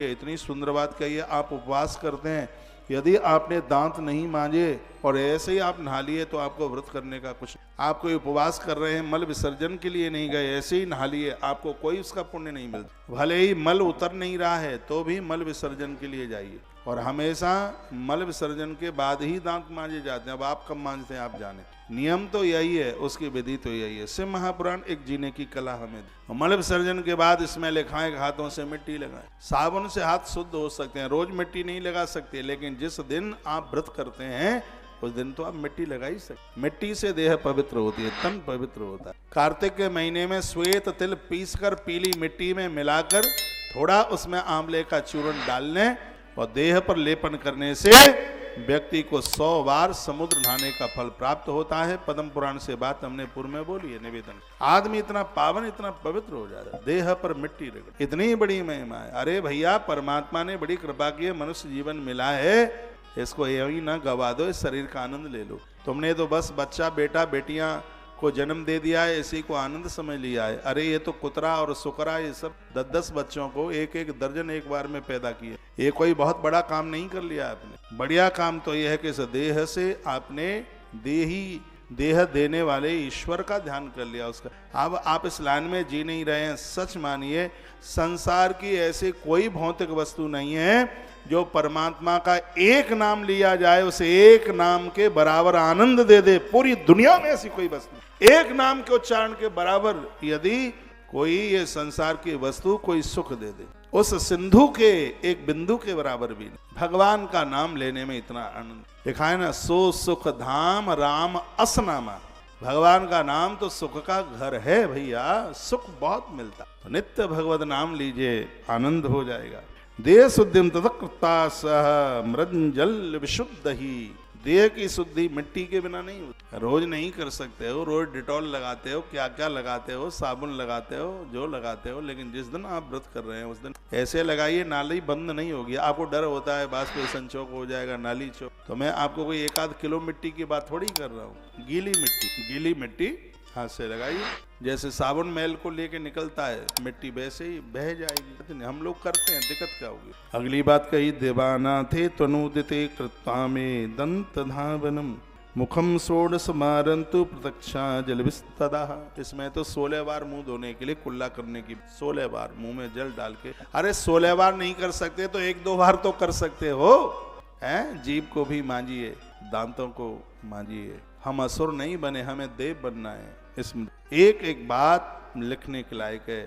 इतनी सुंदर बात कही है। आप उपवास करते हैं, यदि आपने दांत नहीं मांजे और ऐसे ही आप नहा लिए तो आपको व्रत करने का कुछ, आप कोई उपवास कर रहे हैं, मल विसर्जन के लिए नहीं गए, ऐसे ही नहा लिए, आपको कोई उसका पुण्य नहीं मिलता। भले ही मल उतर नहीं रहा है तो भी मल विसर्जन के लिए जाइए, और हमेशा मल विसर्जन के बाद ही दांत मांजे जाते हैं। अब आप कब मांजते हैं आप जाने, नियम तो यही है, उसकी विधि तो यही है। शिव महापुराण एक जीने की कला हमें। मल विसर्जन के बाद इसमें लिखाएं हाथों से मिट्टी लगाएं। साबुन से हाथ शुद्ध हो सकते हैं, रोज मिट्टी नहीं लगा सकते, लेकिन जिस दिन आप व्रत करते हैं उस दिन तो आप मिट्टी लगा ही सकते। मिट्टी से देह पवित्र होती है, तन पवित्र होता है। कार्तिक के महीने में श्वेत तिल पीसकर पीली मिट्टी में मिलाकर थोड़ा उसमें आंवले का चूर्ण डालने और देह पर लेपन करने से व्यक्ति को 100 बार समुद्र नहाने का फल प्राप्त होता है। पद्म पुराण से बात हमने पूर्व में बोली है। निवेदन, आदमी इतना पावन इतना पवित्र हो जाता है, देह पर मिट्टी रगड़, इतनी बड़ी महिमा है। अरे भैया, परमात्मा ने बड़ी कृपा की है, मनुष्य जीवन मिला है, इसको यही ना गवा दो, इस शरीर का आनंद ले लो। तुमने तो बस बच्चा बेटा बेटियां को जन्म दे दिया है, इसी को आनंद समझ लिया है। अरे ये तो कुतरा और सुकरा, ये सब 10-10 बच्चों को एक दर्जन एक बार में पैदा किए। ये कोई बहुत बड़ा काम नहीं कर लिया आपने। बढ़िया काम तो यह है कि इस देह से आपने देह देने वाले ईश्वर का ध्यान कर लिया उसका। अब आप इस लाइन में जी नहीं रहे हैं। सच मानिए, संसार की ऐसी कोई भौतिक वस्तु नहीं है जो परमात्मा का एक नाम लिया जाए उसे एक नाम के बराबर आनंद दे दे। पूरी दुनिया में ऐसी कोई वस्तु, एक नाम के उच्चारण के बराबर यदि कोई ये संसार की वस्तु कोई सुख दे दे, उस सिंधु के एक बिंदु के बराबर भी नहीं। भगवान का नाम लेने में इतना आनंद लिखा है ना, सो सुख धाम राम असनामा। भगवान का नाम तो सुख का घर है भैया, सुख बहुत मिलता। तो नित्य भगवत नाम लीजिए, आनंद हो जाएगा। देह शुद्धिम तदकृता सह मृंजल विशुद्ध ही। देह की शुद्धि मिट्टी के बिना नहीं होती। रोज नहीं कर सकते हो, रोज डिटॉल लगाते हो, क्या क्या लगाते हो, साबुन लगाते हो, जो लगाते हो, लेकिन जिस दिन आप व्रत कर रहे हैं उस दिन ऐसे लगाइए, नाली बंद नहीं होगी। आपको डर होता है वाष्पेशन चौक हो जाएगा, नाली चौक, तो मैं आपको कोई 1-8 किलो मिट्टी की बात थोड़ी कर रहा हूँ। गीली मिट्टी हाथ से लगाइए, जैसे साबुन मैल को लेके निकलता है मिट्टी, वैसे ही बह जाएगी। हम लोग करते हैं, दिक्कत क्या होगी। अगली बात कही, देवानाथे तनुदिते कृत्वा में दंत धावनम मुखम षोडश मारंतु प्रत्यक्षा जल विस्तदा। इसमें तो 16 बार मुंह धोने के लिए कुल्ला करने की, 16 बार मुंह में जल डाल के। अरे 16 बार नहीं कर सकते तो 1-2 बार तो कर सकते हो, हैं? जीभ को भी मांजिए, दांतों को मांजिए। हम असुर नहीं बने, हमें देव बनना है। इसमें एक एक बात लिखने के लायक है।